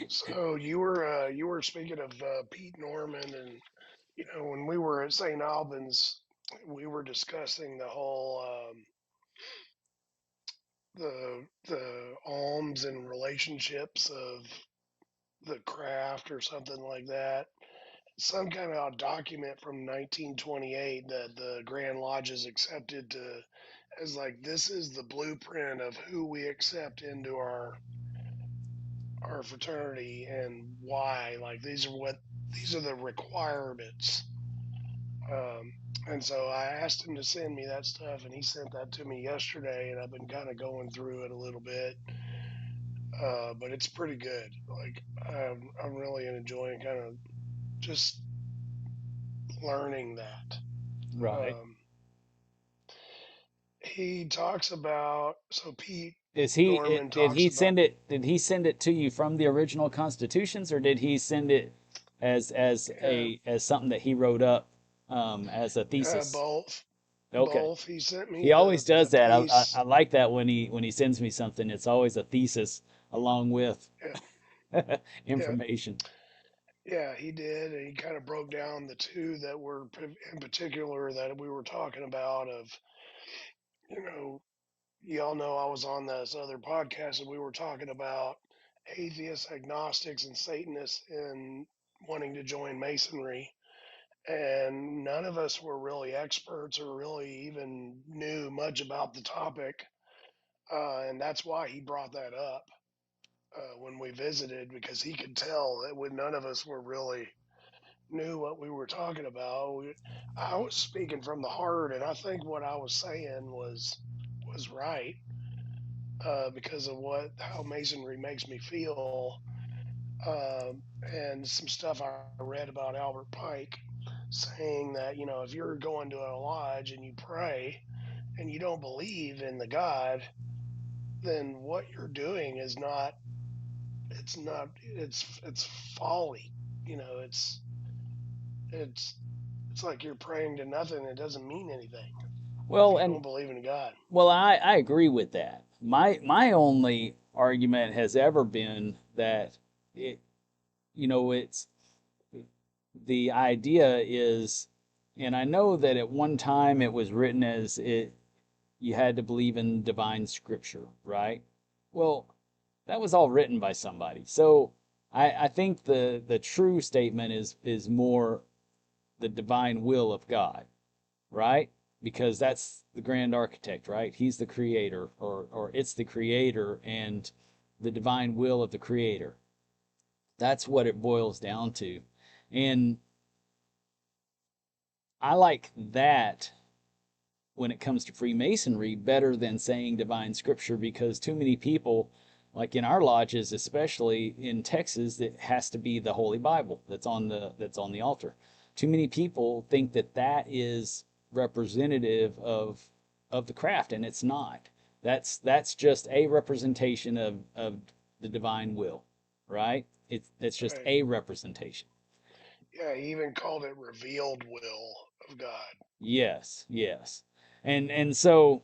so you were speaking of Pete Norman, and when we were at St. Albans, we were discussing the whole the alms and relationships of the craft or something like that. Some kind of document from 1928 that the Grand Lodges accepted to as like this is the blueprint of who we accept into our fraternity and why. Like these are the requirements. Um, and so I asked him to send me that stuff, and he sent that to me yesterday, and I've been kind of going through it a little bit. But it's pretty good. Like I'm really enjoying kind of just learning that. Right. Um, he talks about so Pete Is Norman did talks he about send it, did he send it to you from the original constitutions, or did he send it yeah, as something that he wrote up as a thesis? both. Okay. Both. He sent me He always the does that. I base. like that when he sends me something. It's always a thesis along with Yeah, yeah, information. yeah. He did, and he kind of broke down the two that were in particular that we were talking about. Of you know, y'all know I was on this other podcast, and we were talking about atheists, agnostics, and Satanists in wanting to join Masonry. And none of us were really experts or really even knew much about the topic. And that's why he brought that up when we visited, because he could tell that when none of us were really knew what we were talking about. I was speaking from the heart, and I think what I was saying was right because of what how masonry makes me feel, and some stuff I read about Albert Pike saying that if you're going to a lodge and you pray and you don't believe in the God, then what you're doing is not it's folly. You know, it's it's like you're praying to nothing. It doesn't mean anything if Well, you and don't believe in God. well, I agree with that. My only argument has ever been that it, it's the idea is, and I know that at one time it was written as it you had to believe in divine scripture, right? Well, that was all written by somebody. So I think the true statement is more the divine will of God, right? Because that's the grand architect, right? He's the creator, or it's the creator and the divine will of the creator. That's what it boils down to. And I like that when it comes to Freemasonry better than saying divine scripture, because too many people, like in our lodges, especially in Texas, it has to be the Holy Bible that's on the altar. Too many people think that that is representative of the craft, and it's not. That's just a representation of the divine will, right? It's just Right. a representation. Yeah, he even called it revealed will of God. Yes, yes. And so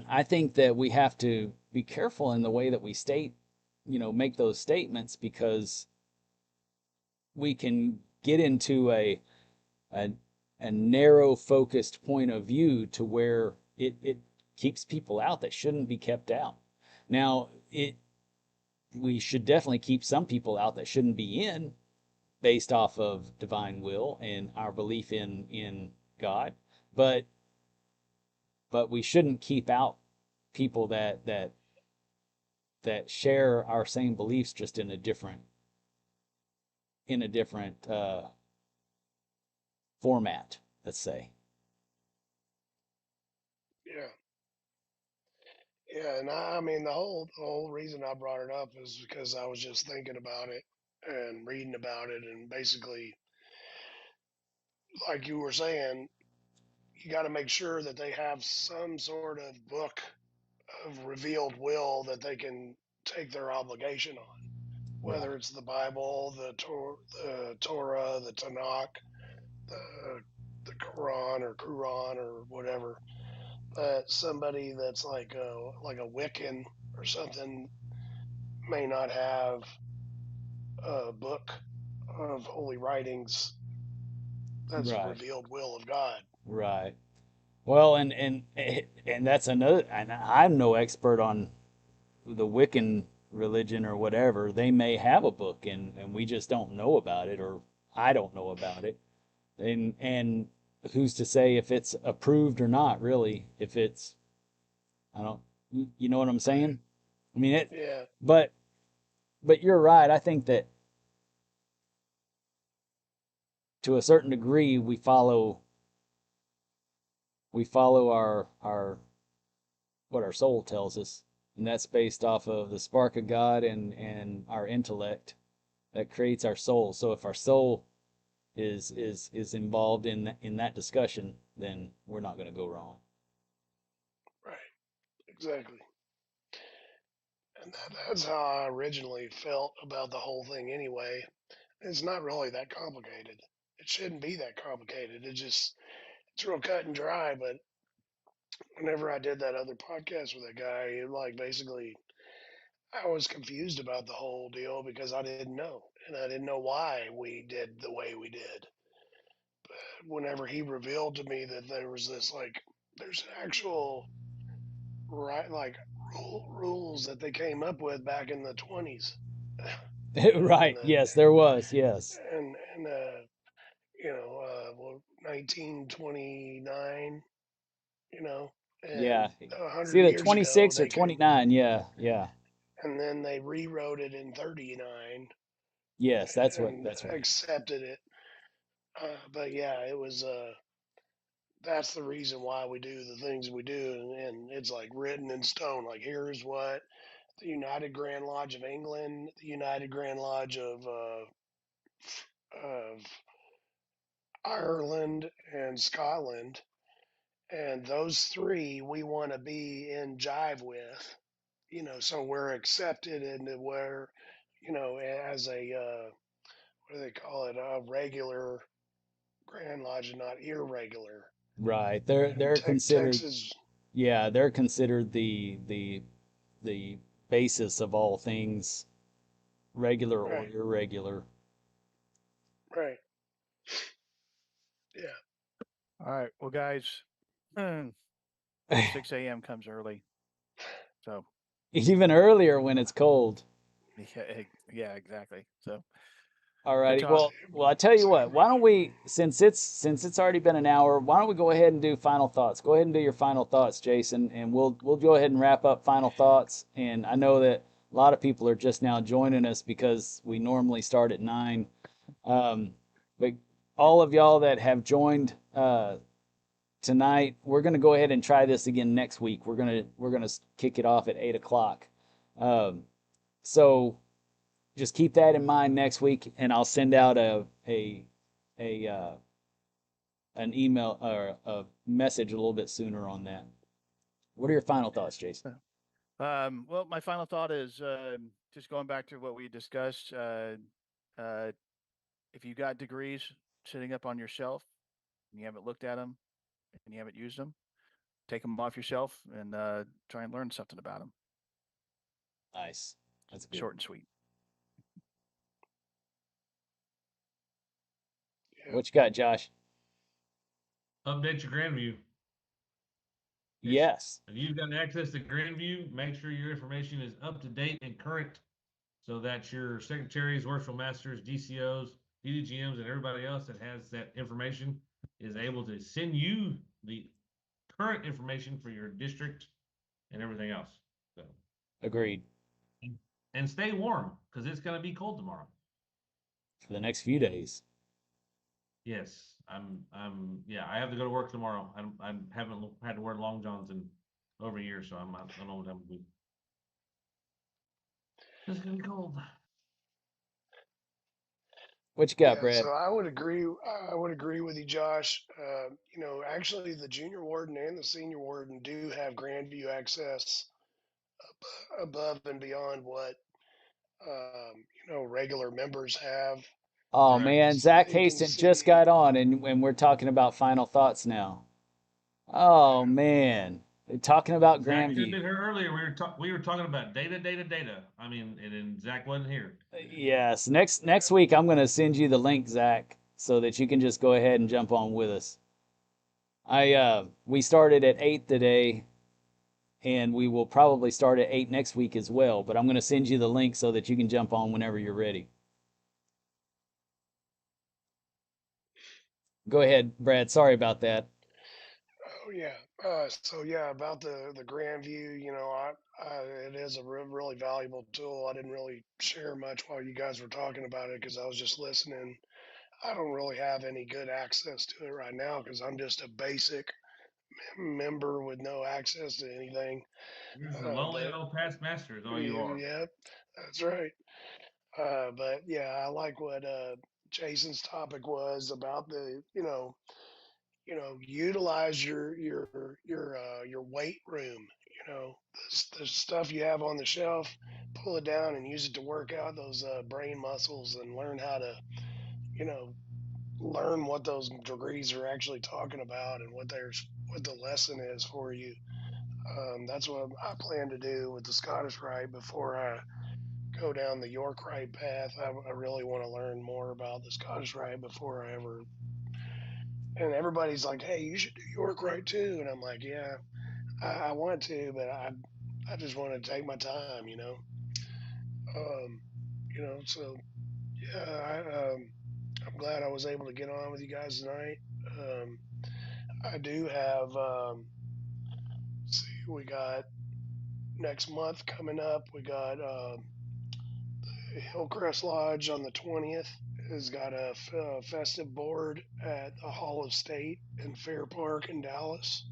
I think that we have to be careful in the way that we make those statements, because we can get into a, a narrow focused point of view to where it keeps people out that shouldn't be kept out. Now, we should definitely keep some people out that shouldn't be in, based off of divine will and our belief in God, but we shouldn't keep out people that share our same beliefs, just in a different format, let's say. Yeah. Yeah, and I mean the whole reason I brought it up is because I was just thinking about it and reading about it, and basically, like you were saying, you got to make sure that they have some sort of book of revealed will that they can take their obligation on, whether Right. it's the Bible, the Torah, the Tanakh, the the Quran or whatever. Somebody that's like a Wiccan or something may not have a book of holy writings that's Right. revealed will of God. Right. Well, and that's another. And I'm no expert on the Wiccan religion or whatever, they may have a book and we just don't know about it, or I don't know about it. And who's to say if it's approved or not, really, if it's, I don't, you know what I'm saying? I mean it, Yeah. but you're right. I think that to a certain degree we follow our what our soul tells us, and that's based off of the spark of God and our intellect that creates our soul. So if our soul is involved in that discussion, then we're not going to go wrong. Right. Exactly. And that's how I originally felt about the whole thing anyway. It's not really that complicated. It shouldn't be that complicated. It's real cut and dry. But whenever I did that other podcast with that guy, it like basically I was confused about the whole deal because I didn't know. And I didn't know why we did the way we did. Whenever he revealed to me that there was this like there's actual right like rules that they came up with back in the 20s and Right. Yes, there was. Yes. and well, 1929, you know, Yeah. and It's 100 either years ago 26 or they came, 29. Yeah. Yeah. and then they rewrote it in 39 Yes, and that's right. accepted it. But yeah, it was that's the reason why we do the things we do, and it's like written in stone. Like here's what the United Grand Lodge of England, the United Grand Lodge of Ireland and Scotland, and those three we want to be in jive with, so we're accepted into where, as a what do they call it, a regular Grand Lodge, and not irregular. Right. They're And they're considered. Texas, Yeah, they're considered the basis of all things regular or right, irregular. right, yeah, All right. Well, guys, 6 a.m. comes early. So, Even earlier when it's cold. yeah, exactly. So, good Alrighty. talk. Well, I tell you what. same Why don't here. we, since it's already been an hour, why don't we go ahead and do final thoughts? Go ahead and do your final thoughts, Jason, and we'll go ahead and wrap up final thoughts. And I know that a lot of people are just now joining us because we normally start at 9. But all of y'all that have joined tonight, we're gonna go ahead and try this again next week. We're gonna kick it off at 8 o'clock. Um, so just keep that in mind next week, and I'll send out a an email or a message a little bit sooner on that. What are your final thoughts, Jason? Well, my final thought is just going back to what we discussed. Uh, if you got degrees sitting up on your shelf and you haven't looked at them and you haven't used them, take them off your shelf and try and learn something about them. Nice. That's good. Short and sweet. Yeah, What you got, Josh? Update your Grandview. Yes. If you've got access to Grandview, make sure your information is up to date and current so that your secretaries, worshipful masters, DCOs, DDGMs, and everybody else that has that information is able to send you the current information for your district and everything else. So, Agreed. and stay warm because it's going to be cold tomorrow. For the next few days. Yes, yeah, I have to go to work tomorrow. I haven't had to wear long johns in over a year, so I don't know what I'm gonna do. It's gonna be cold. What you got, yeah. Brad? So I would agree. I would agree with you, Josh. Actually, the junior warden and the senior warden do have Grandview access above and beyond what regular members have. Oh Correct. man, Zach They can Haston just see. got on, and we're talking about final thoughts now. Oh man, they're talking about Zach should have Grandview. been here earlier. We were talking about data, data, data. I mean, and then Zach wasn't here. Yes, next week I'm gonna send you the link, Zach, so that you can just go ahead and jump on with us. We started at 8 today, and we will probably start at 8 next week as well. But I'm going to send you the link so that you can jump on whenever you're ready. Go ahead, Brad. Sorry about that. Oh yeah. So yeah, about the Grandview, it is a really valuable tool. I didn't really share much while you guys were talking about it because I was just listening. I don't really have any good access to it right now because I'm just a basic member with no access to anything. You're just a lonely But old past master is all you are. yep, that's right. But yeah, I like what Jason's topic was about utilize your weight room. The stuff you have on the shelf, pull it down and use it to work out those brain muscles and learn how to, you know, learn what those degrees are actually talking about and what the lesson is for you. That's what I plan to do with the Scottish Rite before I go down the York Rite path. I really want to learn more about the Scottish Rite before I ever. And everybody's like, "Hey, you should do York Rite too," and I'm like, "Yeah, I want to, but I just want to take my time. Um, so yeah, I'm glad I was able to get on with you guys tonight. Um, I do have. See, we got next month coming up. We got Hillcrest Lodge on the 20th. Has got a festive board at the Hall of State in Fair Park in Dallas.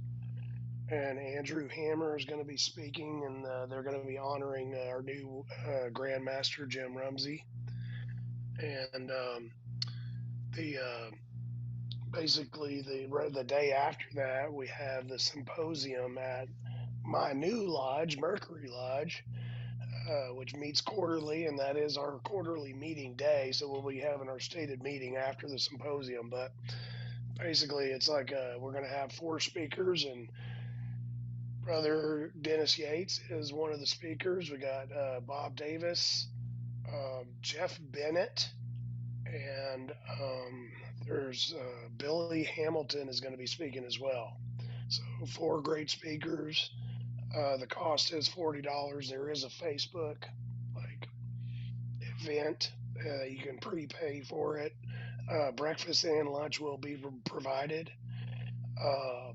And Andrew Hammer is going to be speaking, and they're going to be honoring our new Grandmaster Jim Rumsey. And the basically the day after that, we have the symposium at my new lodge, Mercury Lodge, which meets quarterly, and that is our quarterly meeting day. So we'll be having our stated meeting after the symposium. But basically, it's like we're going to have 4 speakers, and Brother Dennis Yates is one of the speakers. We got Bob Davis, Jeff Bennett, and there's Billy Hamilton is going to be speaking as well. So 4 great speakers. The cost is $40. There is a Facebook like event. You can prepay for it. Breakfast and lunch will be provided. Uh,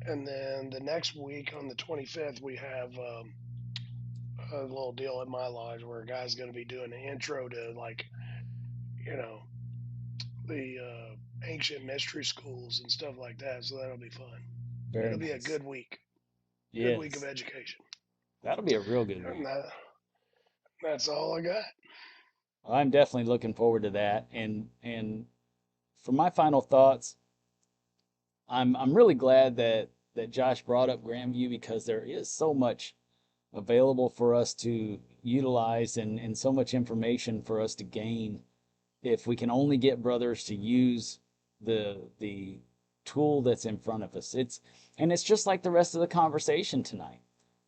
and then the next week on the 25th, we have a little deal at my lodge where a guy's going to be doing an intro to you know, the ancient mystery schools and stuff like that. So that'll be fun. Very It'll be a nice. good week of Yes, education. that'll be a real good And week. that's all I got. I'm definitely looking forward to that. And for my final thoughts, I'm really glad that Josh brought up Grandview because there is so much available for us to utilize and so much information for us to gain if we can only get brothers to use the tool that's in front of us. It's just like the rest of the conversation tonight.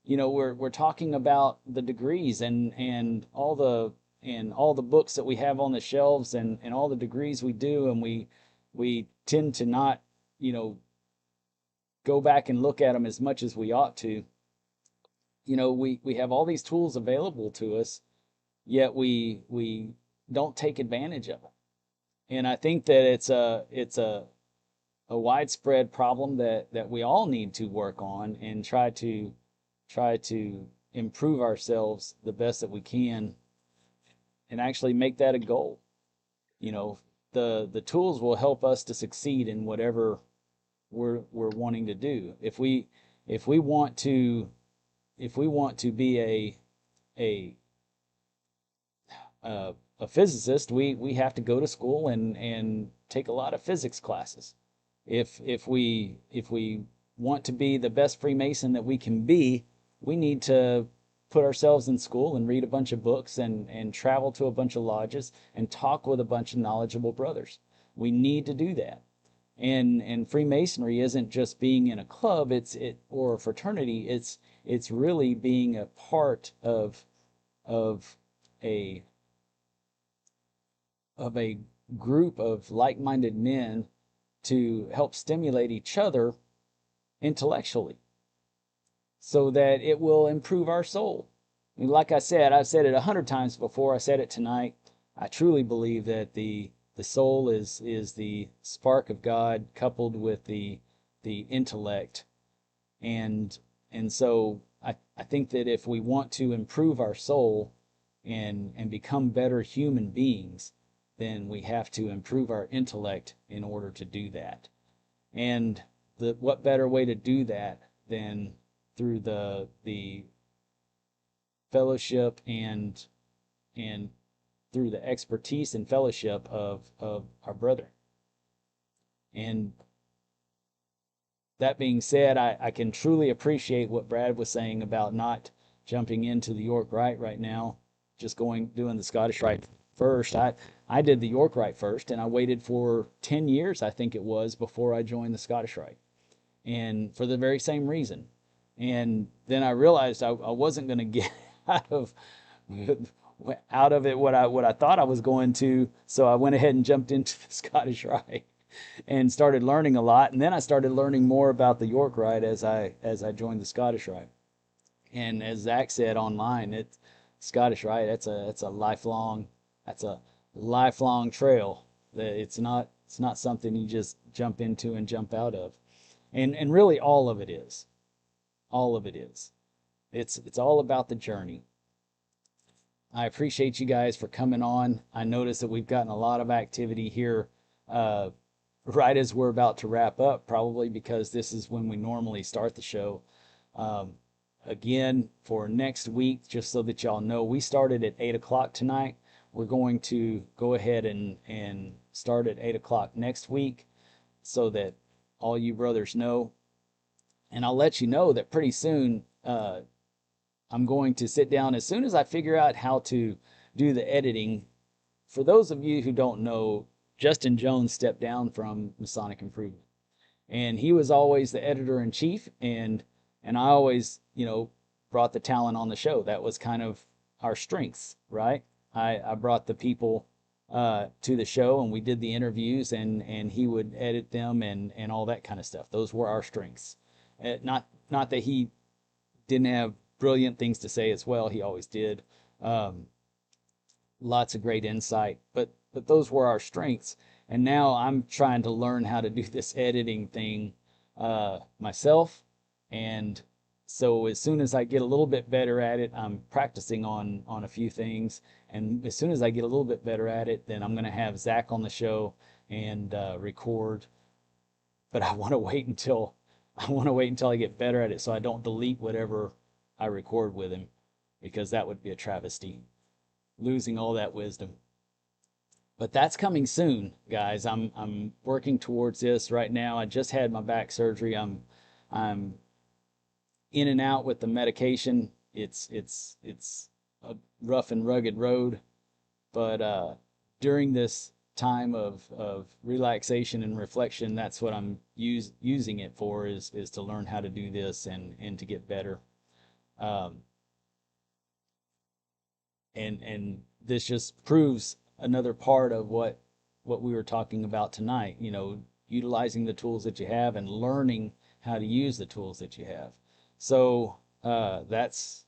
We're talking about the degrees and all the books that we have on the shelves and all the degrees we do, and we tend to not, you know, go back and look at them as much as we ought to. We have all these tools available to us, yet we don't take advantage of them. And I think that it's a widespread problem that we all need to work on and try to improve ourselves the best that we can and actually make that a goal. You know, the tools will help us to succeed in whatever we're wanting to do. If we want to be a a physicist, we have to go to school and take a lot of physics classes. If we want to be the best Freemason that we can be, we need to put ourselves in school and read a bunch of books and travel to a bunch of lodges and talk with a bunch of knowledgeable brothers. We need to do that. And Freemasonry isn't just being in a club, or a fraternity, it's really being a part of a of a group of like-minded men to help stimulate each other intellectually. so that it will improve our soul. I mean, like I said, I've said it 100 times before. I said it tonight. I truly believe that the soul is the spark of God coupled with the intellect, and so I think that if we want to improve our soul and become better human beings, then we have to improve our intellect in order to do that. And what better way to do that than through the fellowship and through the expertise and fellowship of our brother. And that being said, I can truly appreciate what Brad was saying about not jumping into the York Rite now, just doing the Scottish Rite first. I did the York Rite first, and I waited for 10 years, I think it was, before I joined the Scottish Rite, and for the very same reason. And then I realized I wasn't going to get out of it what I thought I was going to, so I went ahead and jumped into the Scottish Rite and started learning a lot. And then I started learning more about the York Rite as I joined the Scottish Rite. And as Zach said online, it's Scottish Rite. That's a lifelong trail. It's not something you just jump into and jump out of. And really all of it is. All of it is. It's all about the journey. I appreciate you guys for coming on. I noticed that we've gotten a lot of activity here right as we're about to wrap up, probably because this is when we normally start the show. Again, for next week, just so that y'all know, we started at 8 o'clock tonight. We're going to go ahead and start at 8 o'clock next week so that all you brothers know. And I'll let you know that pretty soon I'm going to sit down as soon as I figure out how to do the editing. For those of you who don't know, Justin Jones stepped down from Masonic Improvement, and he was always the editor-in-chief, and I always, brought the talent on the show. That was kind of our strengths, right? I brought the people to the show, and we did the interviews, and he would edit them and all that kind of stuff. Those were our strengths. Not that he didn't have brilliant things to say as well. He always did. Lots of great insight, but those were our strengths. And now I'm trying to learn how to do this editing thing myself. And so as soon as I get a little bit better at it, I'm practicing on a few things. And as soon as I get a little bit better at it, then I'm going to have Zach on the show and record. But I want to wait until I get better at it, so I don't delete whatever I record with him, because that would be a travesty, losing all that wisdom. But that's coming soon, guys. I'm working towards this right now. I just had my back surgery. I'm in and out with the medication. It's a rough and rugged road, but during this time of relaxation and reflection, that's what I'm using it for, is to learn how to do this and to get better. And this just proves another part of what we were talking about tonight, utilizing the tools that you have and learning how to use the tools that you have. So that's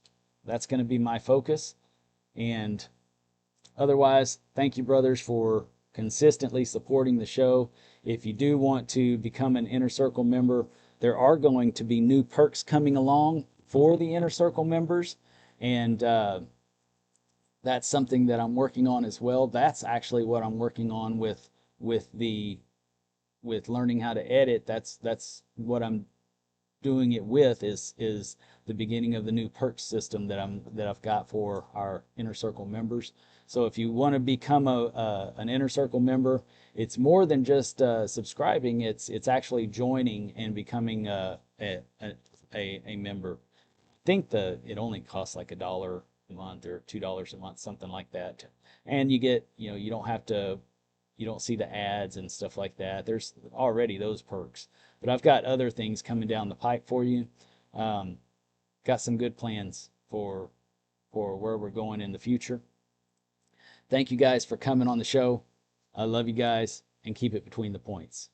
going to be my focus. And otherwise, thank you, brothers, for consistently supporting the show. If you do want to become an Inner Circle member, there are going to be new perks coming along for the Inner Circle members, and that's something that I'm working on as well. That's actually what I'm working on with learning how to edit. That's what I'm doing it with, is the beginning of the new perks system that I've got for our Inner Circle members. So if you want to become an Inner Circle member, it's more than just subscribing. It's actually joining and becoming a member. I think it only costs like $1 a month or $2 a month, something like that. And you get, you don't see the ads and stuff like that. There's already those perks, but I've got other things coming down the pipe for you. Got some good plans for where we're going in the future. Thank you guys for coming on the show. I love you guys, and keep it between the points.